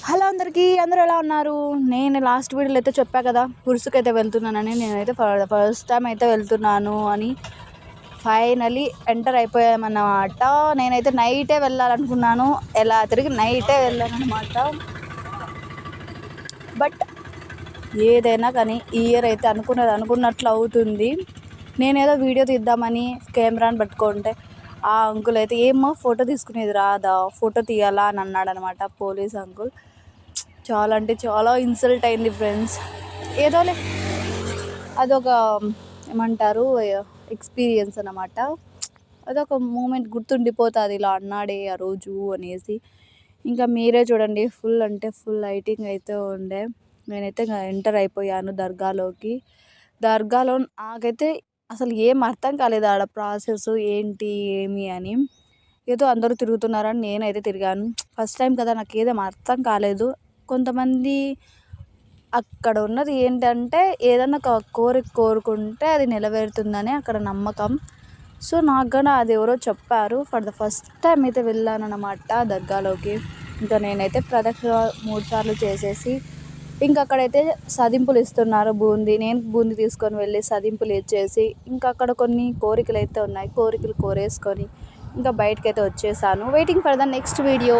Hello అందరూ ఎలా ఉన్నారు? నేను లాస్ట్ వీడియోలో అయితే చెప్పా కదా ఉరుసుకైతే వెళ్తున్నానని. నేనైతే ఫస్ట్ టైం అయితే వెళ్తున్నాను అని ఫైనలీ ఎంటర్ అయిపోయామన్నమాట. నేనైతే నైటే వెళ్ళాలనుకున్నాను, ఎలా తిరిగి నైటే వెళ్ళానన్నమాట. బట్ ఏదైనా కానీ ఈ ఇయర్ అయితే అనుకున్నట్లు అవుతుంది. నేనేదో వీడియో తీద్దామని కెమెరాని పట్టుకుంటే ఆ అంకుల్ అయితే ఏమో ఫోటో తీసుకునేది రాదా, ఫోటో తీయాలా అని అన్నాడనమాట పోలీస్ అంకుల్. చాలా అంటే చాలా ఇన్సల్ట్ అయింది ఫ్రెండ్స్. ఏదోలే, అదొక ఏమంటారు ఎక్స్పీరియన్స్ అన్నమాట. అదొక మూమెంట్ గుర్తుండిపోతుంది, ఇలా అన్నాడే ఆ రోజు అనేసి. ఇంకా మీరే చూడండి, ఫుల్ అంటే ఫుల్ లైటింగ్ అయితే ఉండే. నేనైతే ఎంటర్ అయిపోయాను దర్గాలోకి. దర్గాలో నాకైతే అసలు ఏం అర్థం కాలేదు ఆడ ప్రాసెస్ ఏంటి ఏమి అని. ఏదో అందరూ తిరుగుతున్నారని నేనైతే తిరిగాను. ఫస్ట్ టైం కదా, నాకు ఏదేం అర్థం కాలేదు. కొంతమంది అక్కడ ఉన్నది ఏంటంటే ఏదన్నా ఒక కోరిక కోరుకుంటే అది నెరవేరుతుందని అక్కడ నమ్మకం. సో నాకు కూడా అది ఎవరో చెప్పారు. ఫర్ ద ఫస్ట్ టైం అయితే వెళ్ళానన్నమాట దర్గాలోకి. ఇంకా నేనైతే ప్రదక్షిణ 3 సార్లు చేసేసి ఇంకా అక్కడైతే సదింపులు ఇస్తున్నారు బూందీ. నేను బూందీ తీసుకొని వెళ్ళి సదింపులు ఇచ్చేసి ఇంకా అక్కడ కొన్ని కోరికలు అయితే ఉన్నాయి, కోరికలు కోరేసుకొని ఇంకా బయటకైతే వచ్చేసాను. Waiting for the next video.